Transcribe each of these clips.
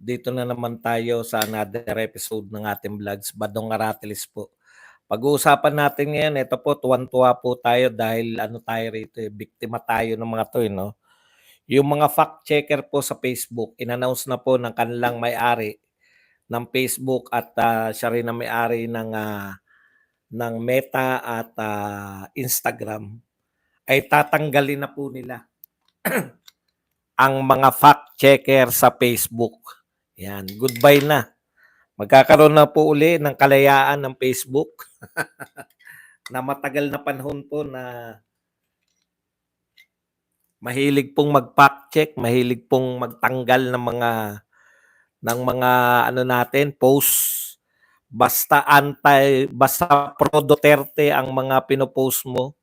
Dito na naman tayo sa another episode ng ating vlogs, Badong Aratilis po. Pag-uusapan natin ngayon, ito po, tuwan-tuwa po tayo dahil ano tayo rito, biktima tayo ng mga to, no? Yung mga fact checker po sa Facebook, inannounce na po ng kanilang may-ari ng Facebook at siya rin ang may-ari ng Meta at Instagram, ay tatanggalin na po nila ang mga fact checker sa Facebook. Yan, goodbye na. Magkakaroon na po uli ng kalayaan ng Facebook na matagal na panahon po na mahilig pong mag-fact check, mahilig pong magtanggal ng mga ano natin, posts. Basta basta pro Duterte ang mga pinopost mo,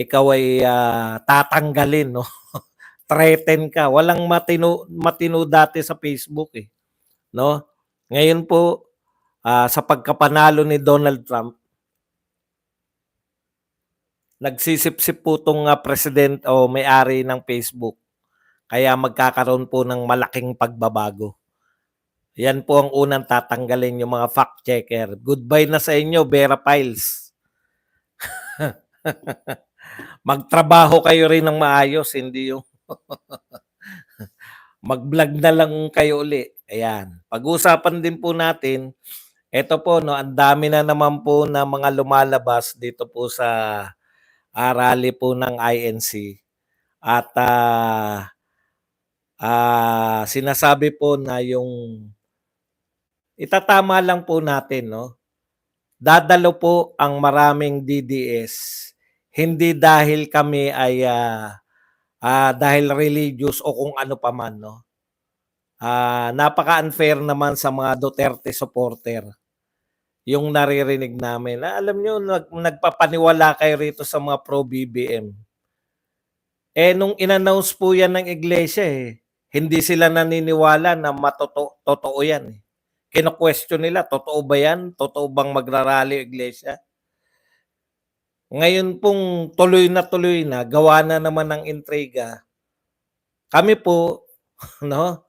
ikaw ay tatanggalin, no? Threaten ka. Walang matino dati sa Facebook eh, no? Ngayon po sa pagkapanalo ni Donald Trump, nagsisip-sip po itong president o may-ari ng Facebook. Kaya magkakaroon po ng malaking pagbabago. Yan po ang unang tatanggalin yung mga fact checker. Goodbye na sa inyo, Vera Piles. Magtrabaho kayo rin ng maayos, hindi yung mag-vlog na lang kayo uli. Ayan. Pag-usapan din po natin, ito po, no, ang dami na naman po na mga lumalabas dito po sa rally po ng INC. At sinasabi po na yung itatama lang po natin, no? Dadalo po ang maraming DDS hindi dahil kami ay dahil religious o kung ano pa man, no? Napaka-unfair naman sa mga Duterte supporter yung naririnig namin. Alam nyo, nagpapaniwala kayo rito sa mga pro-BBM. Nung in-announce po yan ng iglesia, hindi sila naniniwala na totoo yan. Kino-question nila, totoo ba yan? Totoo bang magrarally iglesia? Ngayon pong tuloy na, gawa na naman ng intriga. Kami po, no,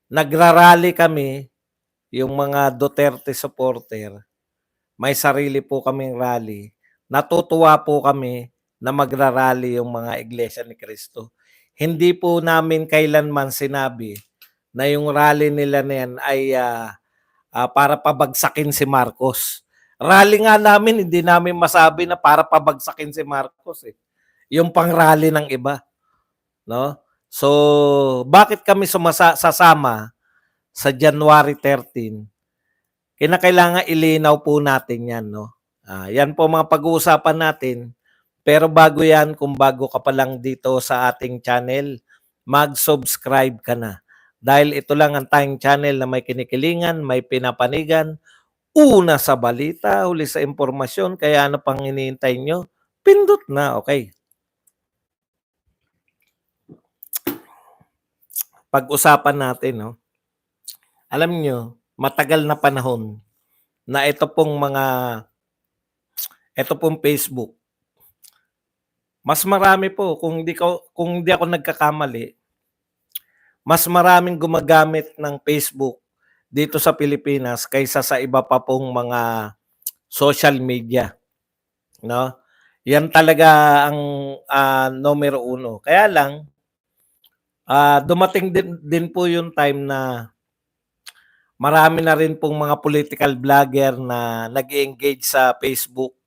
nagrarally kami, yung mga Duterte supporter, may sarili po kaming rally. Natutuwa po kami na magrarally yung mga iglesia ni Cristo. Hindi po namin kailanman sinabi na yung rally nila na yan ay para pabagsakin si Marcos. Rally nga namin, hindi namin masabi na para pabagsakin si Marcos eh. Yung pang-rally ng iba, no? So, bakit kami sasama sa January 13? Kinakailangan ilinaw po natin yan, no? Yan po mga pag-uusapan natin. Pero bago yan, kung bago ka pa lang dito sa ating channel, mag-subscribe ka na. Dahil ito lang ang tayong channel na may kinikilingan, may pinapanigan, una sa balita, huli sa impormasyon, kaya ano pang iniintay nyo? Pindot na, okay? Pag-usapan natin, no? Alam nyo, matagal na panahon na ito pong Facebook. Mas marami po, kung hindi ako nagkakamali, mas maraming gumagamit ng Facebook dito sa Pilipinas kaysa sa iba pa pong mga social media, no? Yan talaga ang numero uno. Kaya lang dumating din po yung time na marami na rin pong mga political vlogger na nag-engage sa Facebook.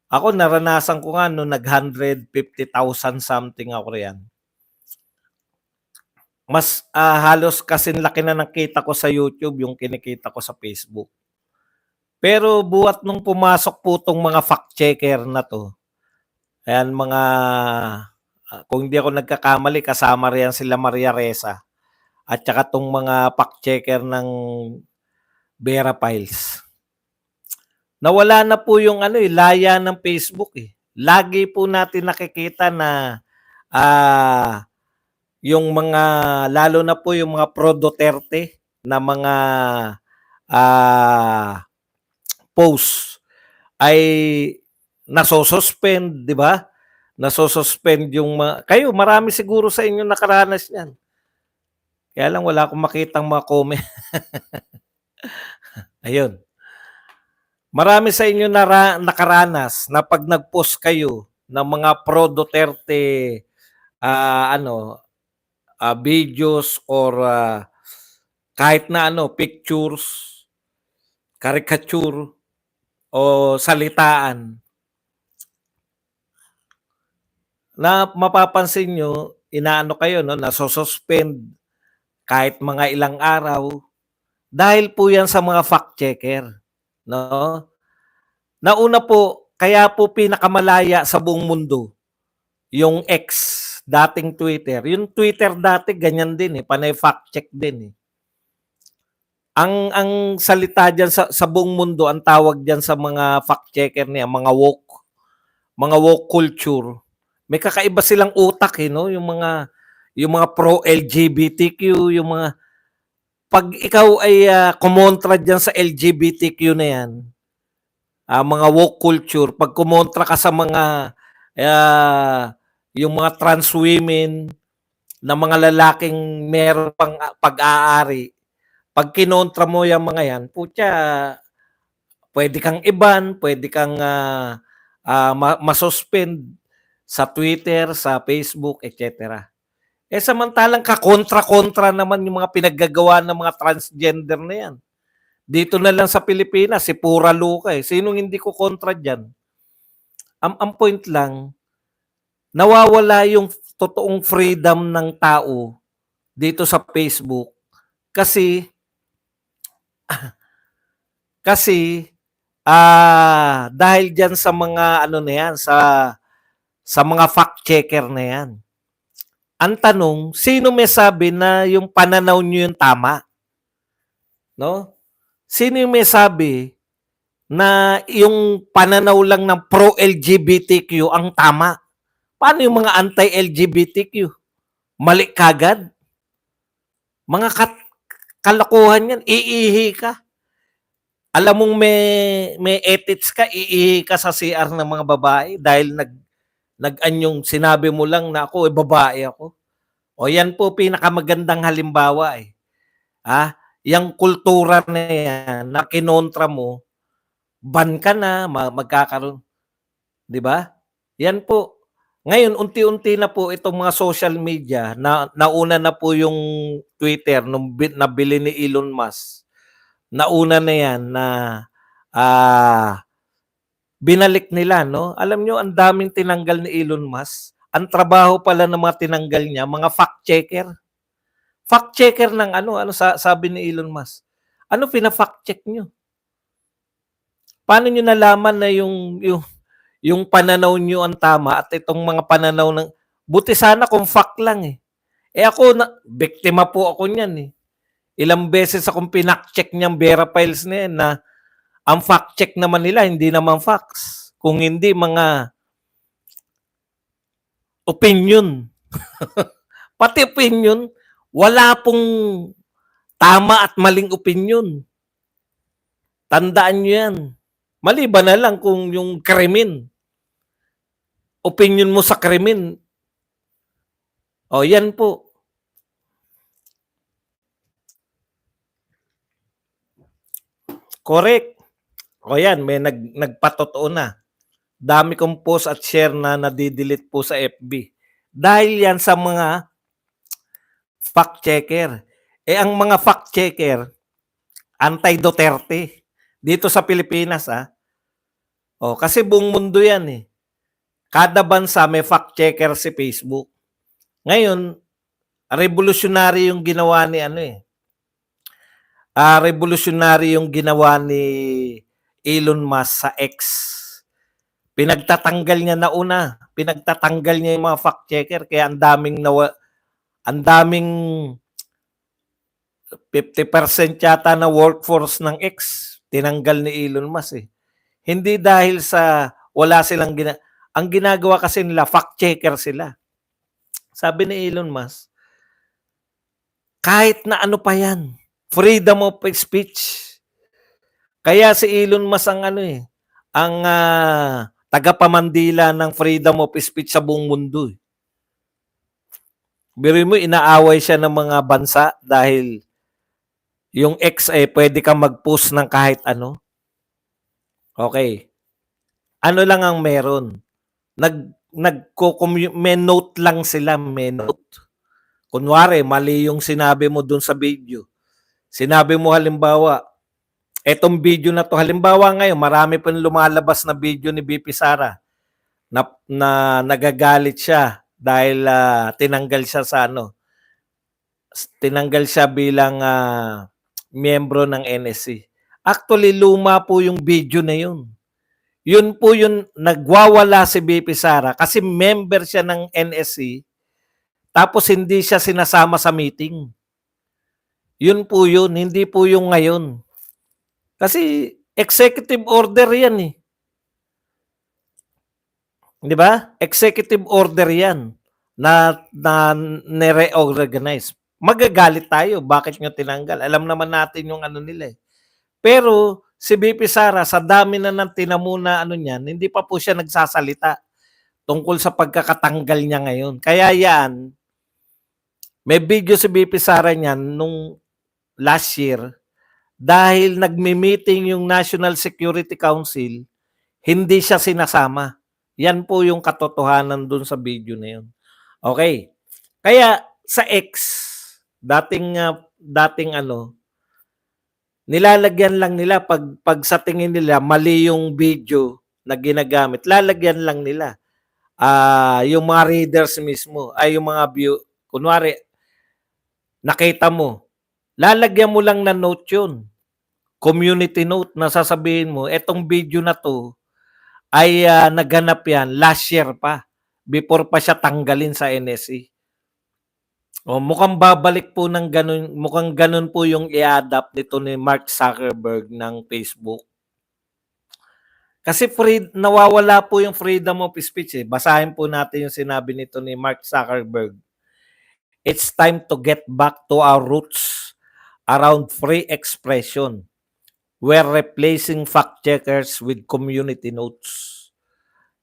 Ako naranasan ko nga no, nag-150,000 something ako riyan. Mas halos kasing laki na nakita ko sa YouTube yung kinikita ko sa Facebook. Pero buhat nung pumasok po tong mga fact checker na to, ayan mga, kung hindi ako nagkakamali, kasama riyan sila Maria Ressa at saka tong mga fact checker ng Vera Piles. Nawala na po yung laya ng Facebook eh. Lagi po natin nakikita na yung mga, lalo na po yung mga pro Duterte na mga posts ay nasosuspend, di ba? Nasosuspend yung kayo, marami siguro sa inyo nakaranas yan. Kaya lang wala akong makitang mga comment. Ayun. Marami sa inyo nakaranas na 'pag nag-post kayo ng mga pro Duterte, ano, videos or, kahit na ano, pictures, caricature o salitaan na mapapansin nyo, inaano kayo 'no, naso-suspend kahit mga ilang araw dahil po 'yan sa mga fact checker, 'no? Nauna po, kaya po pinakamalaya sa buong mundo yung X, dating Twitter. Yung Twitter dati ganyan din, panay fact check din, eh. Ang salita diyan sa buong mundo, ang tawag diyan sa mga fact checker niya, mga woke culture. May kakaiba silang utak, 'no, yung mga pro LGBTQ, yung mga 'pag ikaw ay, kumontra diyan sa LGBTQ na 'yan, mga woke culture, 'pag kumontra ka sa mga, yung mga trans women, na mga lalaking meron pang, pag-aari, 'pag kinontra mo yang mga 'yan, putya, puwede kang i-ban, puwede kang, ma-suspend sa Twitter, sa Facebook, et cetera. Samantalang kakontra-kontra naman yung mga pinaggagawa ng mga transgender na 'yan. Dito na lang sa Pilipinas, si Pura Luca, eh. Sinong hindi kokontra diyan? Ang point lang, nawawala yung totoong freedom ng tao dito sa Facebook kasi kasi, dahil diyan sa mga ano na 'yan, sa mga fact checker na 'yan. Ang tanong, sino may sabi na yung pananaw niyo yung tama, 'no? Sino yung may sabi na yung pananaw lang ng pro-LGBTQ ang tama? Paano yung mga anti-LGBTQ? Mali kagad? Mga kalokohan yan, iihi ka. Alam mong may ethics ka, iihi ka sa CR ng mga babae dahil nag-anyong sinabi mo lang na ako, babae ako. O yan po pinakamagandang halimbawa, eh. Yang kultura na yan na kinontra mo, ban ka na, magkakaroon, 'di ba? Yan po. Ngayon unti-unti na po itong mga social media, na nauna na po yung Twitter nung nabili ni Elon Musk. Nauna na yan na, binalik nila, 'no? Alam niyo ang daming tinanggal ni Elon Musk. Ang trabaho pala ng mga tinanggal niya, mga fact checker. Fact checker ng ano sabi ni Elon Musk, "Ano pina-fact check niyo? Paano niyo nalaman na yung pananaw niyo ang tama at itong mga pananaw ng buti sana kung fact lang, eh." Ako na biktima po ako niyan, eh. Ilang beses akong pinak-check niyang Vera Files na 'yan na ang fact check naman nila hindi naman facts, kung hindi mga opinion. Pati opinion, wala pong tama at maling opinion. Tandaan niyo 'yan. Maliban na lang kung yung krimen, opinion mo sa krimen, o yan po. Correct. O yan, may nagpatotoo na. Dami kong post at share na nadidelete po sa FB. Dahil yan sa mga fact checker. Ang mga fact checker, anti-Duterte. Dito sa Pilipinas, kasi buong mundo yan, eh. Kada bansa may fact checker si Facebook. Ngayon, revolutionary yung ginawa ni revolutionary yung ginawa ni Elon Musk sa X. Pinagtatanggal niya pinagtatanggal niya yung mga fact checker kaya ang daming 50% yata na workforce ng X tinanggal ni Elon Musk, eh. Hindi dahil sa wala silang ang ginagawa kasi nila fact checker sila. Sabi ni Elon Musk, kahit na ano pa yan, freedom of speech. Kaya si Elon Musk ang ang tagapamandila ng freedom of speech sa buong mundo, eh. Biruin mo inaaway siya ng mga bansa dahil yung X pwede kang mag-post ng kahit ano. Okay. Ano lang ang meron? May note lang sila, may note. Kunwari, mali yung sinabi mo dun sa video. Sinabi mo halimbawa, etong video na to, halimbawa ngayon, marami pa lumalabas na video ni BP Sara na nagagalit siya dahil tinanggal siya sa tinanggal siya bilang miyembro ng NSC. Actually, luma po yung video na yun. Yun po yung nagwawala si BP Sara kasi member siya ng NSC tapos hindi siya sinasama sa meeting. Yun po yun, hindi po yung ngayon. Kasi executive order yan eh. Di ba? Executive order yan na nire-organize. Magagalit tayo. Bakit nyo tinanggal? Alam naman natin yung ano nila eh. Pero si BP Sara, sa dami na ng tinamuna niyan, hindi pa po siya nagsasalita tungkol sa pagkakatanggal niya ngayon. Kaya yan, may video si BP Sara niyan nung last year dahil nagmi-meeting yung National Security Council, hindi siya sinasama. Yan po yung katotohanan dun sa video na yun. Okay. Kaya sa X, dating nilalagyan lang nila pag sa tingin nila mali yung video na ginagamit, lalagyan lang nila yung mga readers mismo, ay yung mga view, kunwari, nakita mo, lalagyan mo lang na note yun. Community note na sasabihin mo, etong video na to ay naganap yan last year pa, before pa siya tanggalin sa NSE. O mukhang babalik po ng ganun, mukhang ganun po yung i-adapt nito ni Mark Zuckerberg ng Facebook. Kasi nawawala po yung freedom of speech eh. Basahin po natin yung sinabi nito ni Mark Zuckerberg. It's time to get back to our roots around free expression. We're replacing fact-checkers with community notes,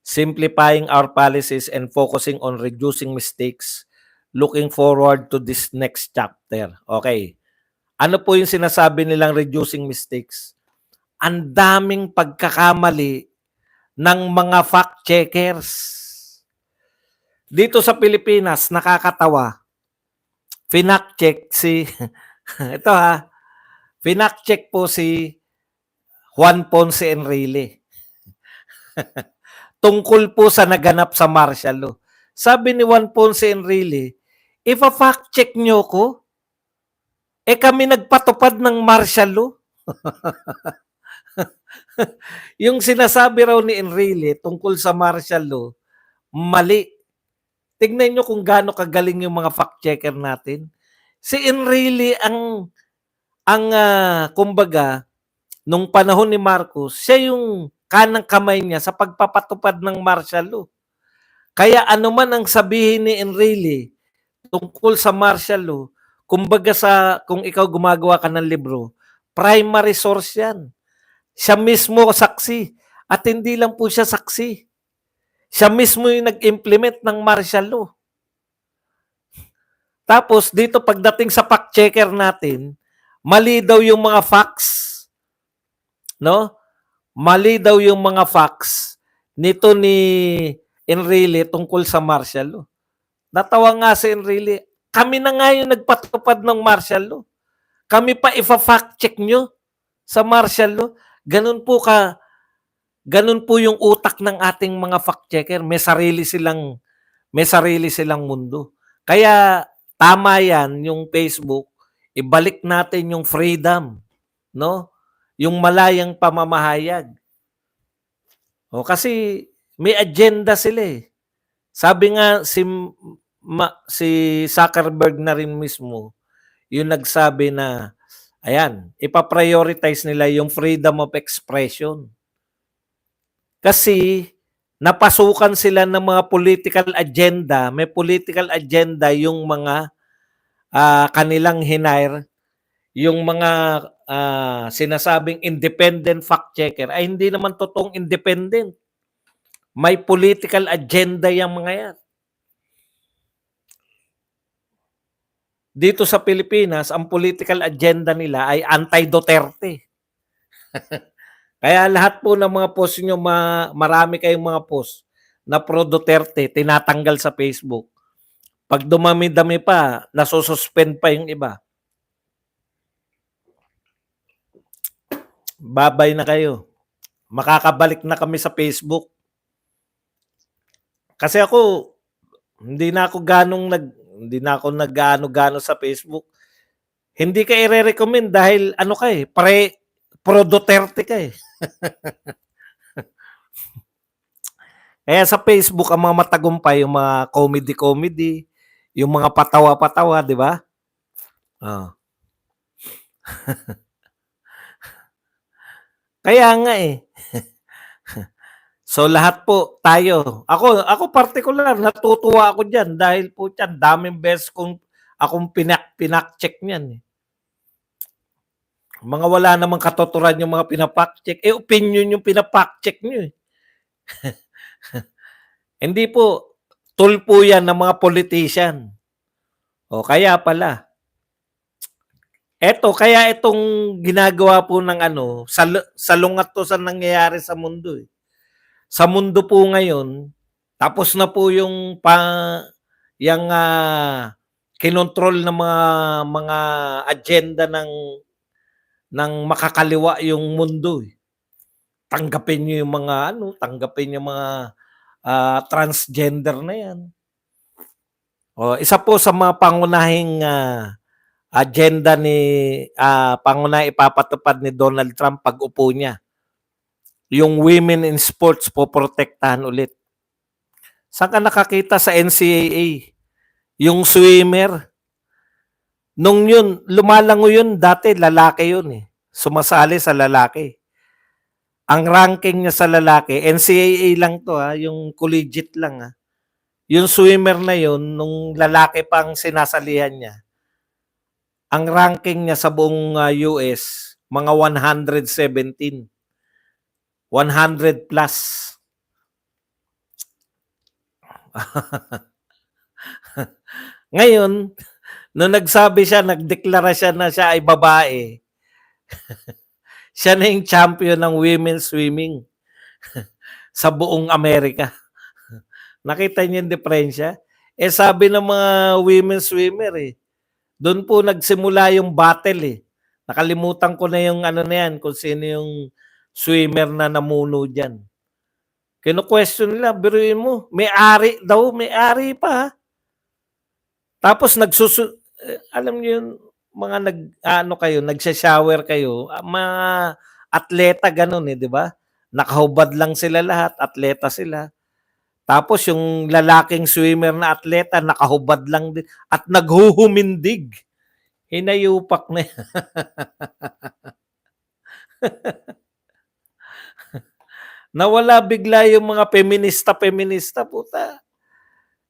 simplifying our policies and focusing on reducing mistakes. Looking forward to this next chapter. Okay. Ano po yung sinasabi nilang reducing mistakes? Ang daming pagkakamali ng mga fact-checkers. Dito sa Pilipinas, nakakatawa. Finact-check si, ito finact-check po si Juan Ponce Enrile. Tungkol po sa naganap sa martial law. Sabi ni Juan Ponce Enrile, if a fact-check nyo ko, kami nagpatupad ng martial law. Yung sinasabi raw ni Enrile tungkol sa martial law, mali. Tignan nyo kung gaano kagaling yung mga fact-checker natin. Si Enrile kumbaga, nung panahon ni Marcos, siya yung kanang kamay niya sa pagpapatupad ng martial law. Kaya ano man ang sabihin ni Enrile tungkol sa martial law, kumbaga kung ikaw gumagawa ka ng libro, primary source yan. Siya mismo saksi. At hindi lang po siya saksi. Siya mismo yung nag-implement ng martial law. Tapos dito pagdating sa fact-checker natin, mali daw yung mga facts. No? Mali daw yung mga facts nito ni Enrile tungkol sa martial law. Natawa nga si Enrile. Kami na nga yung nagpatupad ng martial law. Kami pa ifa-fact check nyo sa martial law. Ganun po yung utak ng ating mga fact-checker. May sarili silang mundo. Kaya tama yan yung Facebook. Ibalik natin yung freedom, no? Yung malayang pamamahayag. O kasi may agenda sila eh. Sabi nga si Zuckerberg na rin mismo, yung nagsabi na ayan, ipaprioritize nila yung freedom of expression. Kasi napasukan sila ng mga political agenda, may political agenda yung mga kanilang hinire, yung mga sinasabing independent fact-checker ay hindi naman totoong independent. May political agenda yung mga yan. dito sa Pilipinas, ang political agenda nila ay anti-Duterte. Kaya lahat po ng mga post nyo, marami kayong mga post na pro-Duterte, tinatanggal sa Facebook. Pag dumami-dami pa, nasususpend pa yung iba. Babay na kayo. Makakabalik na kami sa Facebook. Kasi ako, hindi na ako nag-ano-gano sa Facebook. Hindi ka i-recommend dahil ano ka pro Duterte ka eh. Kaya sa Facebook ang mga matagumpay, yung mga comedy, yung mga patawa-patawa, di ba? Oh. Kaya nga eh. So lahat po tayo, ako particular, natutuwa ako diyan dahil po diyan daming beses akong pinak-check niyan eh. Mga wala namang katuturan yung mga pinafact-check. Opinion yung pinafact-check niyo eh. Hindi po, tool po yan ng mga politician. O kaya pala. Kaya itong ginagawa po ng salungat to sa nangyayari sa mundo eh. Sa mundo po ngayon, tapos na po yung kinontrol ng mga agenda ng makakaliwa yung mundo. Tanggapin niyo yung mga tanggapin yung mga transgender na yan. Isa po sa mga pangunahing agenda pangunahing ipapatupad ni Donald Trump pag upo niya. Yung women in sports poprotektahan ulit. Saan ka nakakita sa NCAA? Yung swimmer. Nung yun, lumalango yun, dati lalaki yun eh. Sumasali sa lalaki. Ang ranking niya sa lalaki, NCAA lang to yung collegiate lang Yung swimmer na yun, nung lalaki pang sinasalihan niya, ang ranking niya sa buong US, mga 117. 100 plus. Ngayon, nung nagdeklara siya na siya ay babae, siya na yung champion ng women's swimming sa buong Amerika. Nakita niyo yung diferensya? Sabi ng mga women's swimmer doon po nagsimula yung battle Nakalimutan ko na yung na yan, kung sino yung swimmer na namuno dyan. Kino-question nila, biruin mo, may-ari daw, may-ari pa. Tapos alam niyo yung mga nagsha-shower kayo, mga atleta ganun di ba? Nakahubad lang sila lahat, atleta sila. Tapos yung lalaking swimmer na atleta, nakahubad lang din at naghuhumindig. Hinayupak na yan. Nawala bigla yung mga feminista, puta.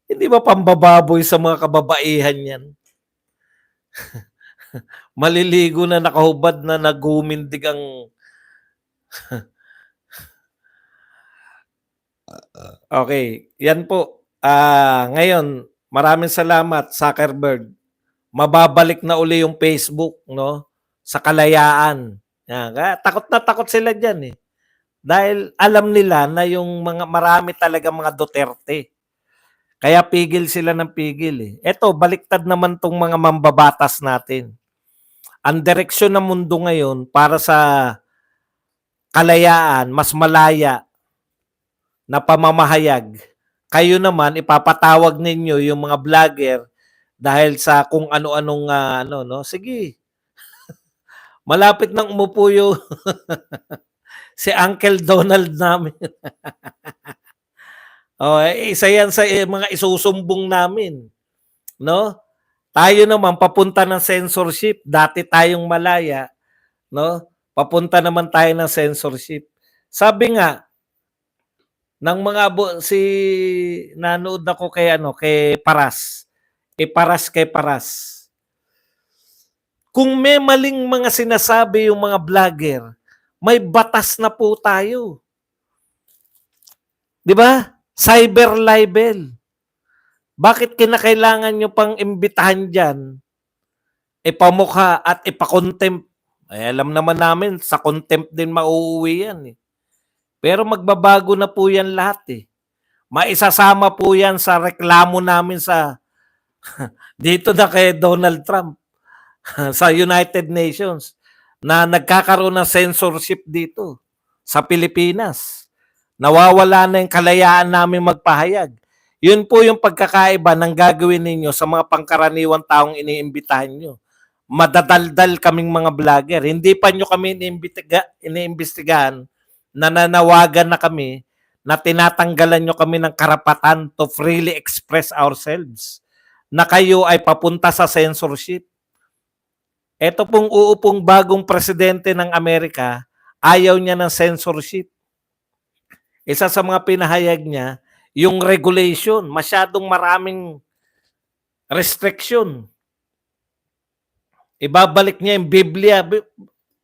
Hindi ba pambababoy sa mga kababaihan yan? Maliligo na nakahubad na naghumindig ang... Okay, yan po. Ngayon, maraming salamat, Zuckerberg. Mababalik na uli yung Facebook, no? Sa kalayaan. Yan. Takot na takot sila dyan Dahil alam nila na yung marami talaga mga Duterte. Kaya pigil sila ng pigil Eto, baliktad naman tong mga mambabatas natin. Ang direksyon ng mundo ngayon para sa kalayaan, mas malaya na pamamahayag. Kayo naman, ipapatawag ninyo yung mga vlogger dahil sa kung ano-anong Sige. Malapit nang umupo yung si Uncle Donald namin. Isa yan sa mga isusumbong namin. No? Tayo naman papunta ng censorship. Dati tayong malaya, no? Papunta naman tayo ng censorship. Sabi nga ng mga nanood ako kay Paras. Kay Paras. Kung may maling mga sinasabi yung mga vlogger, may batas na po tayo. 'Di ba? Cyber libel. Bakit kinakailangan nyo pang imbitahan dyan ipamukha at ipa-contempt. Ay, alam naman namin sa contempt din mauuwi yan, eh. Pero magbabago na po yan lahat, eh. Maisasama po yan sa reklamo namin sa dito na kay Donald Trump sa United Nations na nagkakaroon ng censorship dito sa Pilipinas. Nawawala na yung kalayaan namin magpahayag. Yun po yung pagkakaiba ng gagawin ninyo sa mga pangkaraniwang taong iniimbitahan nyo. Madadaldal kaming mga vlogger. Hindi pa nyo kami iniimbestigahan, nananawagan na kami na tinatanggalan nyo kami ng karapatan to freely express ourselves, na kayo ay papunta sa censorship. Ito pong uupong bagong presidente ng Amerika, ayaw niya ng censorship. Isa sa mga pinahayag niya, yung regulation, masyadong maraming restriction. Ibabalik niya yung Biblia.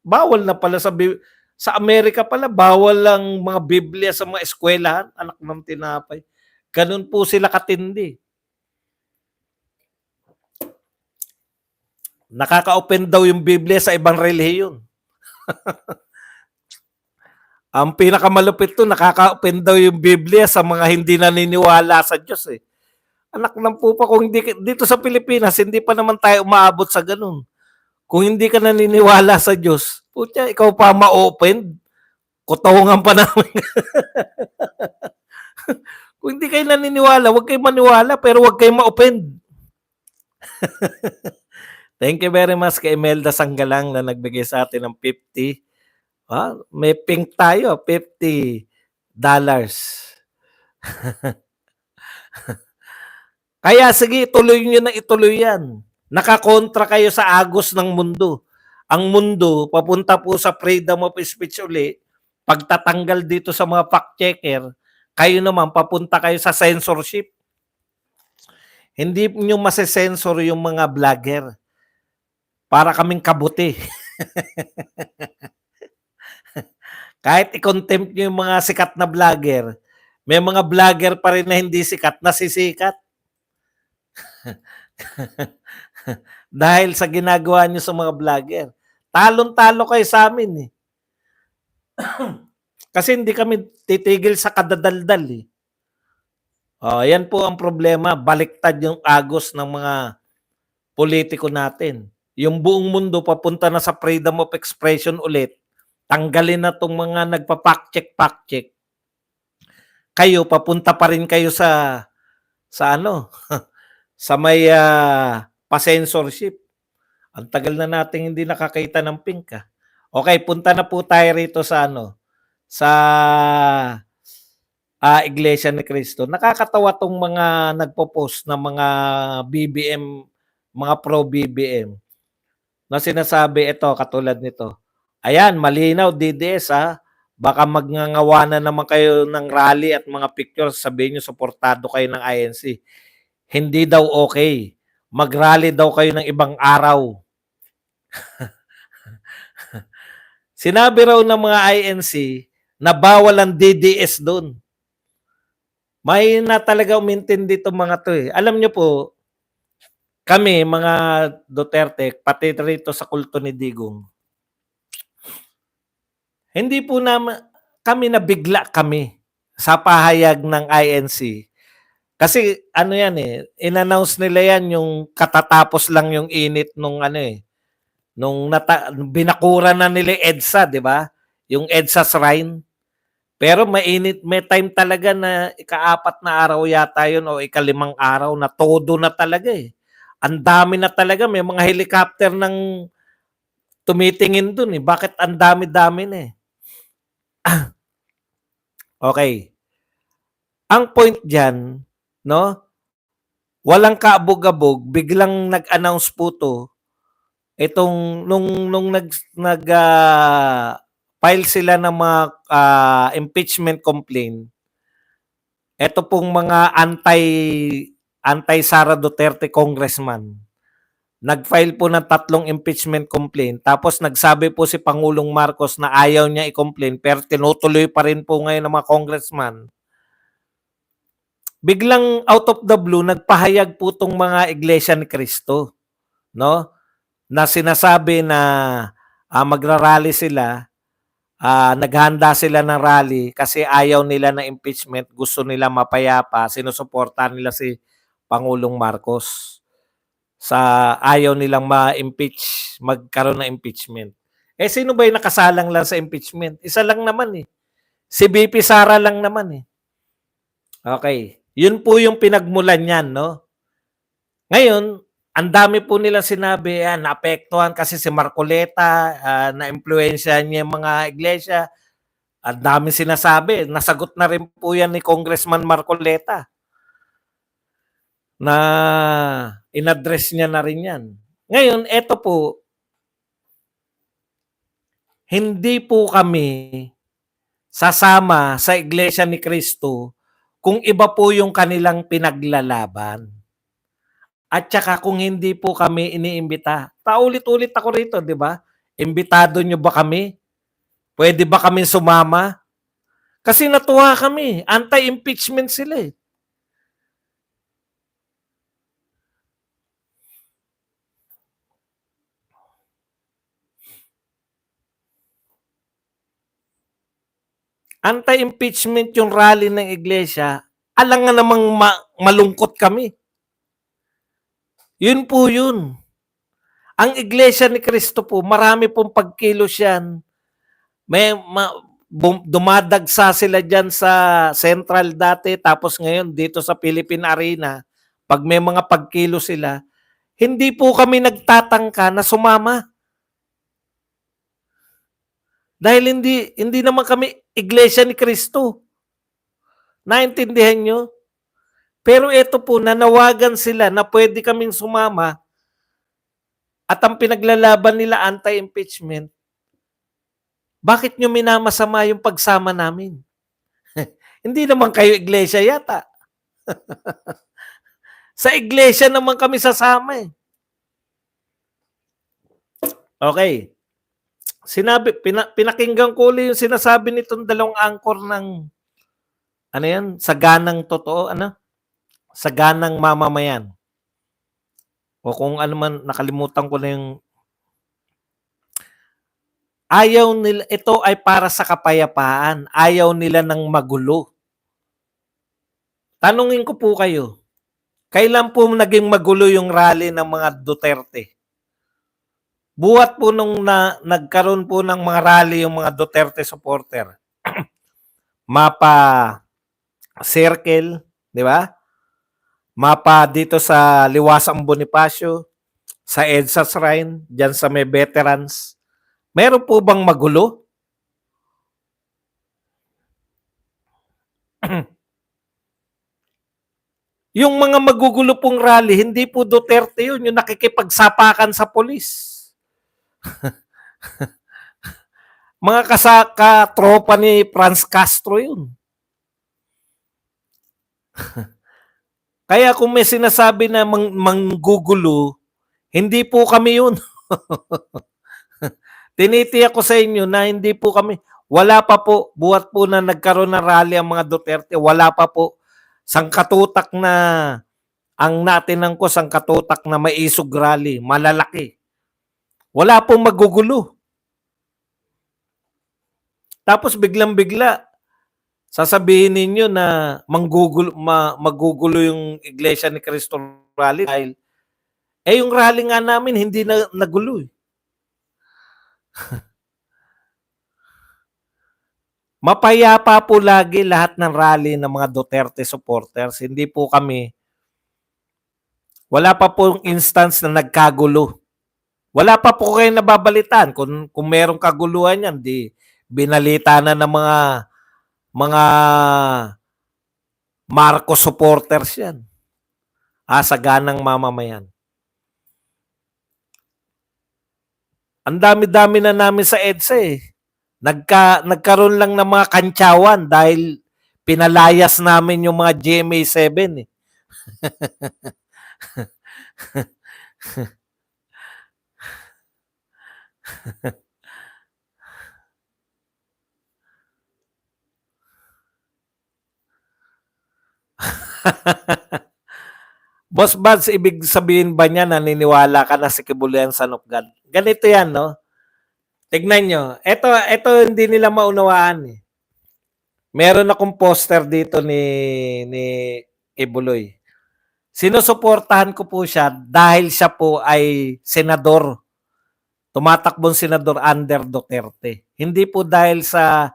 Bawal na pala sa Amerika pala, bawal lang mga Biblia sa mga eskwelahan, anak ng tinapay. Ganun po sila katindi. Nakaka-open daw yung Biblia sa ibang relihiyon. Ang pinakamalupit to, nakaka-open daw yung Biblia sa mga hindi naniniwala sa Diyos, eh. Anak ng pupa, kung hindi, dito sa Pilipinas, hindi pa naman tayo umaabot sa ganun. Kung hindi ka naniniwala sa Diyos, putya, ikaw pa ma-open, kutungan pa namin. Kung hindi kayo naniniwala, huwag kayo maniwala, pero huwag kayo ma-open. Thank you very much kay Imelda Sanggalang na nagbigay sa atin ng 50. May pink tayo, $50. Kaya sige, ituloy nyo na ituloy yan. Nakakontra kayo sa agos ng mundo. Ang mundo, papunta po sa freedom of speech uli, pagtatanggal dito sa mga fact-checker, kayo naman, papunta kayo sa censorship. Hindi nyo masesensor yung mga vlogger. Para kaming kabuti. Kahit i-contempt nyo yung mga sikat na vlogger, may mga vlogger pa rin na hindi sikat, nasisikat. Dahil sa ginagawa nyo sa mga vlogger. Talon-talo kayo sa amin, eh. Kasi hindi kami titigil sa kadadaldal, eh. Yan po ang problema. Baliktad yung agos ng mga politiko natin. Yung buong mundo papunta na sa freedom of expression ulit. Tanggalin na tong mga nagpa-fact-check. Kayo, papunta pa rin kayo sa ano, sa may pa-censorship. Ang tagal na natin hindi nakakita ng pink, ah. Okay, punta na po tayo rito sa ano, sa Iglesia ni Cristo. Nakakatawa tong mga nagpo-post ng mga BBM, mga pro-BBM, na sinasabi ito, katulad nito. Ayan, malinaw, DDS, ha. Baka magngangawanan naman kayo ng rally at mga pictures, sabihin nyo, suportado kayo ng INC. Hindi daw okay. Mag-rally daw kayo ng ibang araw. Sinabi raw ng mga INC na bawal ang DDS doon. May na talaga umintindi itong mga to, eh. Alam nyo po, kami, mga Duterte, pati rito sa kulto ni Digong, hindi po naman kami nabigla kami sa pahayag ng INC. Kasi ano yan, eh, in-announce nila yan yung katatapos lang yung init nung ano, eh, nung binakura na nila EDSA, di ba? Yung EDSA shrine. Pero mainit, may time talaga na ika-4 na araw yata yun o ika-5 araw na todo na talaga, eh. Ang dami na talaga, may mga helicopter nang tumitingin dun, eh. Bakit ang dami-dami na, eh? Okay. Ang point diyan, no? Walang kaabog-abog, biglang nag-announce po to itong nung file sila ng mga impeachment complaint. Ito pong mga anti Sara Duterte congressman. Nag-file po ng 3 impeachment complaint, tapos nagsabi po si Pangulong Marcos na ayaw niya i-complain, pero tinutuloy pa rin po ngayon ng mga congressman. Biglang out of the blue, nagpahayag po tong mga Iglesia ni Cristo, no? na sinasabi na magrarally sila, naghanda sila ng rally kasi ayaw nila ng impeachment, gusto nila mapayapa, sinusuportahan nila si Pangulong Marcos sa ayaw nilang ma-impeach, magkaroon ng impeachment. Eh sino ba yung nakasalang lang sa impeachment? Isa lang naman eh. Si BP Sara lang naman eh. Okay. Yun po yung pinagmulan niyan, no? Ngayon, ang dami po nila sinabi, naapektuhan kasi si Marcoleta, na-impluensya niya yung mga iglesia. Ang dami sinasabi. Nasagot na rin po yan ni Congressman Marcoleta na in-address niya na rin yan. Ngayon, eto po, hindi po kami sasama sa Iglesia ni Cristo kung iba po yung kanilang pinaglalaban. At saka kung hindi po kami iniimbita. Paulit-ulit ako rito, di ba? Imbitado nyo ba kami? Pwede ba kami sumama? Kasi natuwa kami. Anti-impeachment sila eh. Anti-impeachment yung rally ng iglesia. Alang nga namang malungkot kami. Yun po yun. Ang iglesia ni Cristo po, marami pong pagkilos yan. Dumadagsa sila dyan sa Central dati, tapos ngayon dito sa Philippine Arena, pag may mga pagkilos sila, hindi po kami nagtatangka na sumama. Dahil hindi naman kami iglesia ni Cristo. Naintindihan nyo? Pero ito po, nanawagan sila na pwede kaming sumama at ang pinaglalaban nila anti-impeachment. Bakit nyo minamasama yung pagsama namin? Hindi naman kayo iglesia yata. Sa iglesia naman kami sasama eh. Okay. Pinakinggan ko ulit yung sinasabi nitong dalawang anchor ng saganang totoo, saganang mamamayan. O kung ano man, nakalimutan ko na yung ayaw nila, ito ay para sa kapayapaan. Ayaw nila ng magulo. Tanungin ko po kayo, kailan po naging magulo yung rally ng mga Duterte? Buhat po nung nagkaroon po ng mga rally yung mga Duterte supporter. Mapa Circle, di ba? Mapa dito sa Liwasang Bonifacio, sa EDSA Shrine, dyan sa may veterans. Meron po bang magulo? Yung mga magugulo pong rally, hindi po Duterte yun, yung nakikipagsapakan sa polis. Mga tropa ni Franz Castro yun. Kaya kung may sinasabi na manggugulo, hindi po kami yun. Tinitiyak ko sa inyo na hindi po kami. Wala pa po, buhat po na nagkaroon ng rally ang mga Duterte, wala pa po. Sangkatutak na, ang natinang ko, sangkatutak na may isog rally, malalaki. Wala pong magugulo. Tapos biglang-bigla, sasabihin ninyo na magugulo yung Iglesia ni Cristo rally dahil yung rally nga namin hindi na nagulo. Mapayapa po lagi lahat ng rally ng mga Duterte supporters. Hindi po kami, wala pa pong instance na nagkagulo. Wala pa po kayo nababalitan. Kung merong kaguluhan yan, di binalita na ng mga Marcos supporters yan. Saganang mamamayan. Ang dami-dami na namin sa EDSA eh. Nagkaroon lang ng mga kantsawan dahil pinalayas namin yung mga GMA7 eh. Boss Buds, ibig sabihin ba niya naniniwala ka na si Kibuloy ang Son of God? Ganito yan, no? Tignan nyo. Ito hindi nila maunawaan. Eh. Meron akong poster dito ni Kibuloy. Sinusuportahan ko po siya dahil siya po ay senador. Tumatakbong senador under Duterte. Hindi po dahil sa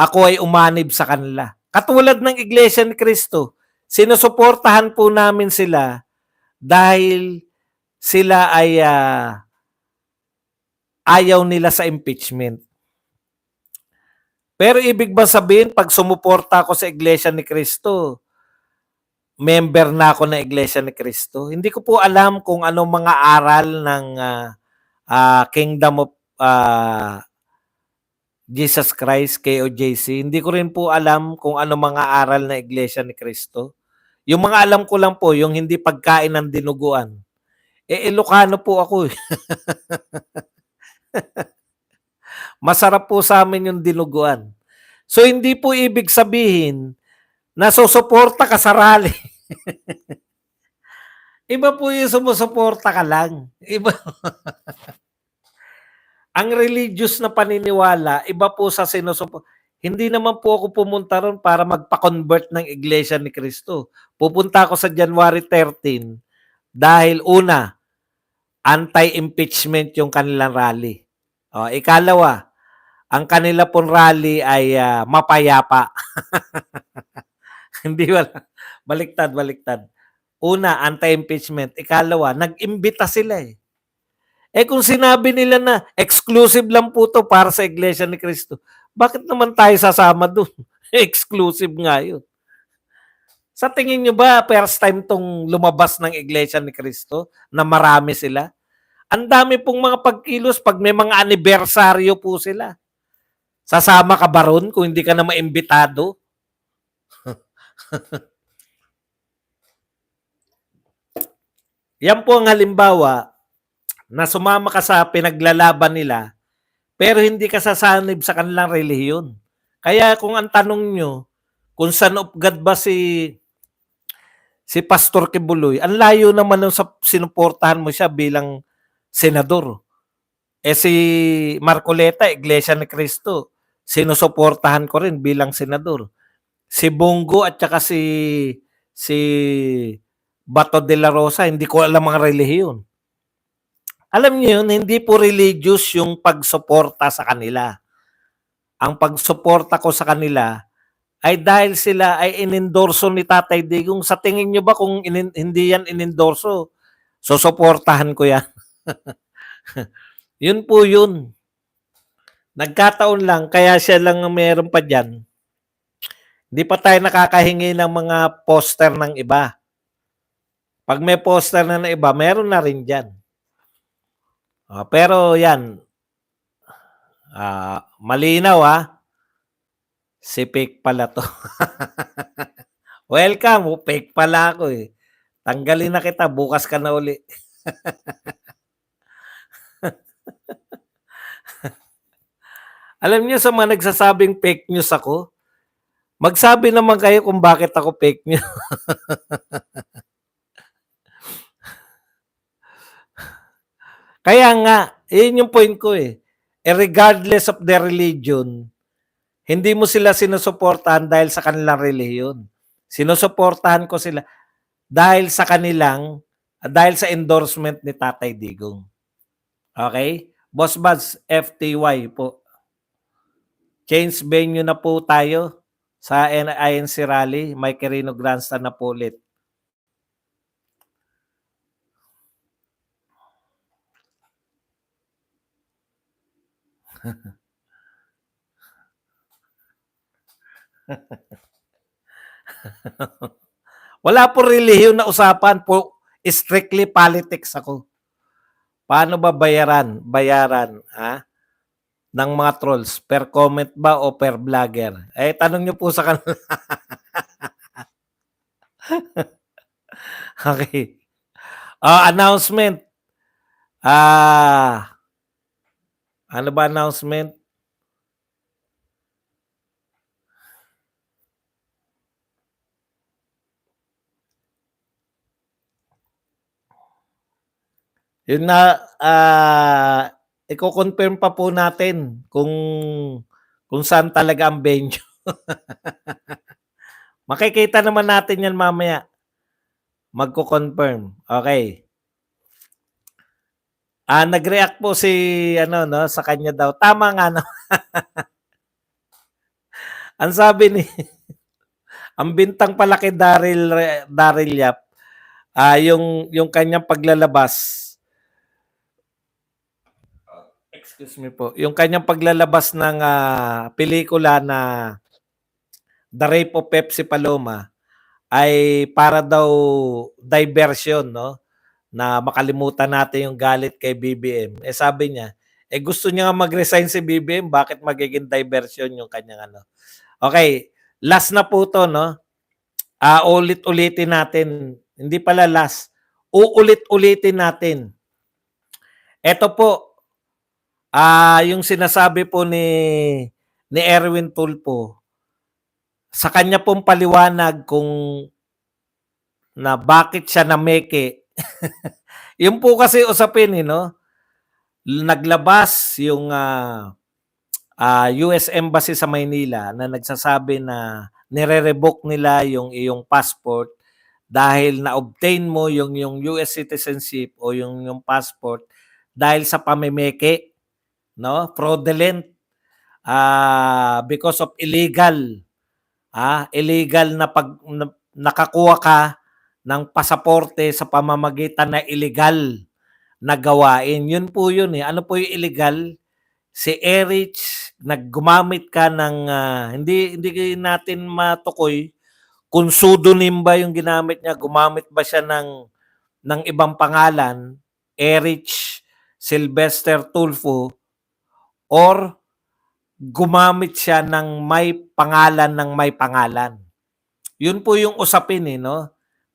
ako ay umanib sa kanila. Katulad ng Iglesia ni Cristo, sinusuportahan po namin sila dahil sila ay ayaw nila sa impeachment. Pero ibig ba sabihin, pag sumuporta ako sa Iglesia ni Cristo, member na ako ng Iglesia ni Cristo? Hindi ko po alam kung anong mga aral ng Kingdom of Jesus Christ, KOJC. Hindi ko rin po alam kung ano mga aral na Iglesia ni Cristo. Yung mga alam ko lang po, yung hindi pagkain ng dinuguan. Ilocano po ako eh. Masarap po sa amin yung dinuguan. So hindi po ibig sabihin na susuporta ka sa rally. Iba po yung sumusuporta ka lang. Iba. Ang religious na paniniwala, iba po sa sinusuporta. Hindi naman po ako pumunta ron para magpa-convert ng Iglesia ni Cristo. Pupunta ako sa January 13 dahil una, anti-impeachment yung kanilang rally. Ikalawa, ang kanila pong rally ay mapayapa. Hindi wala. Baliktad. Una, anti-impeachment. Ikalawa, nag-imbita sila eh. Kung sinabi nila na exclusive lang po to para sa Iglesia ni Cristo, bakit naman tayo sasama dun? Exclusive nga yun. Sa tingin nyo ba, first time tong lumabas ng Iglesia ni Cristo na marami sila? Ang dami pong mga pagkilos pag may mga anibersaryo po sila. Sasama ka ba ron kung hindi ka na maimbitado? Yan po ang halimbawa na sumama ka sa pinaglalaban nila pero hindi ka sasanib sa kanilang relihiyon. Kaya kung ang tanong nyo, kung son of God ba si Pastor Kibuloy, ang layo naman nung sinuportahan mo siya bilang senador. Si Marcoleta, Iglesia ni Cristo, sinusuportahan ko rin bilang senador. Si Bongo at saka si Bato de la Rosa, hindi ko alam ang relihiyon. Alam niyo yun, hindi po religious yung pagsuporta sa kanila. Ang pagsuporta ko sa kanila ay dahil sila ay inendorso ni Tatay Digong. Sa tingin nyo ba kung hindi yan inendorso, susuportahan ko yan? Yun po yun. Nagkataon lang, kaya siya lang meron pa dyan. Hindi pa tayo nakakahingi ng mga poster ng iba. Pag may poster na ng iba, meron na rin dyan. Pero yan, malinaw si fake pala to. Welcome, fake pala ako eh. Tanggalin na kita, bukas ka na uli. Alam niyo sa mga nagsasabing fake news ako, magsabi naman kayo kung bakit ako fake news. Kaya nga, yun yung point ko eh. Regardless of their religion, hindi mo sila sinusuportahan dahil sa kanilang relihiyon. Sinusuportahan ko sila dahil sa sa endorsement ni Tatay Digong. Okay? Boss Buds, FTY po. Change venue na po tayo sa INC Rally. May Quirino Grandstand na po ulit. Wala po relihiyon na usapan po. Strictly politics ako. Paano ba bayaran ng mga trolls? Per comment ba o per vlogger? Tanong nyo po sa kanila. Okay. Announcement. Ano ba announcement? Yun na, iko-confirm pa po natin kung saan talaga ang venue. Makikita naman natin yan mamaya. Magko-confirm. Okay. Nag-react po si ano no sa kanya daw. Tama nga no. Ang sabi ni ang bintang pala kay Daryl Yap, yung kanyang paglalabas. Excuse me po. Yung kanyang paglalabas ng pelikula na The Rape of Pepsi Paloma ay para daw diversion, no? Na makalimutan natin yung galit kay BBM. Eh sabi niya, gusto niya nga mag-resign si BBM, bakit magiging diversion yung kanyang ano? Okay, last na po to, no? Ulit-ulitin natin. Hindi pala last. Uulit-ulitin natin. Ito po, yung sinasabi po ni Erwin Tulfo, sa kanya pong paliwanag kung na bakit siya nameke. Yung po kasi usapin, no? Naglabas yung US Embassy sa Maynila na nagsasabi na nire-revoke nila yung iyong passport dahil na-obtain mo yung US citizenship o yung passport dahil sa pamemeke, no? Fraudulent, because of illegal na nakakuha ka ng pasaporte sa pamamagitan na illegal na gawain. Yun po yun eh. Ano po yung illegal? Si Erich, naggumamit ka ng, hindi natin matukoy kung pseudonym ba yung ginamit niya, gumamit ba siya ng ibang pangalan, Erich Sylvester Tulfo, or gumamit siya ng may pangalan. Yun po yung usapin eh, no?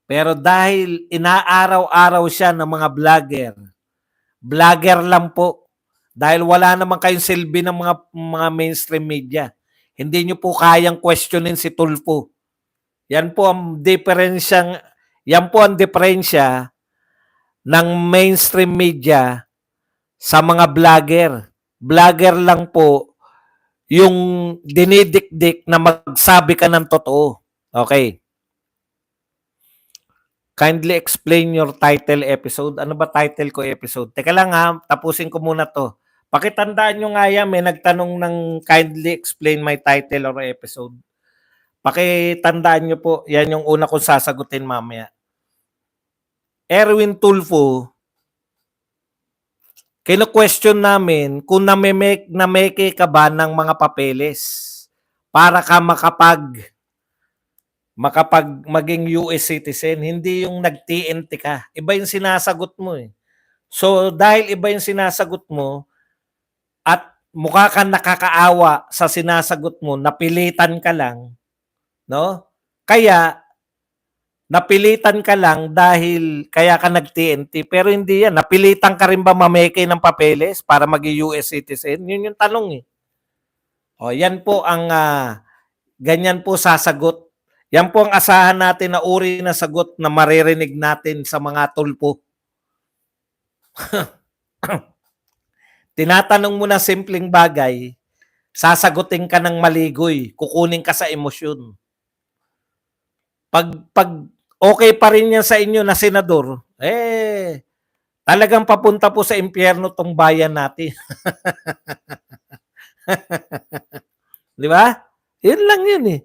Pero dahil inaaraw-araw siya ng mga vlogger lang po. Dahil wala naman kayong silbi ng mga mainstream media. Hindi nyo po kayang questionin si Tulfo. Yan po ang diferensya ng mainstream media sa mga vlogger. Vlogger lang po yung dinidikdik na magsabi ka ng totoo. Okay. Kindly explain your title episode. Ano ba title ko episode? Teka lang tapusin ko muna to. Pakitandaan nyo nga yan, may nagtanong ng kindly explain my title or episode. Pakitandaan nyo po, yan yung una kong sasagutin mamaya. Erwin Tulfo, kino-question namin kung nameke ka ba ng mga papeles para ka maging US citizen, hindi yung nag-TNT ka. Iba yung sinasagot mo eh. So dahil iba yung sinasagot mo at mukha kang nakakaawa sa sinasagot mo, napilitan ka lang, no? Kaya napilitan ka lang dahil kaya ka nag-TNT, pero hindi yan. Napilitan ka rin ba mameke ng papeles para maging US citizen? Yun yung tanong eh. O yan po ang ganyan po sasagot. Yan po ang asahan natin na uri na sagot na maririnig natin sa mga tulpo. Tinatanong mo na simpleng bagay, sasagutin ka ng maligoy, kukunin ka sa emosyon. Pag okay pa rin yan sa inyo na senador, talagang papunta po sa impyerno tong bayan natin. Di ba? Yun lang yun eh.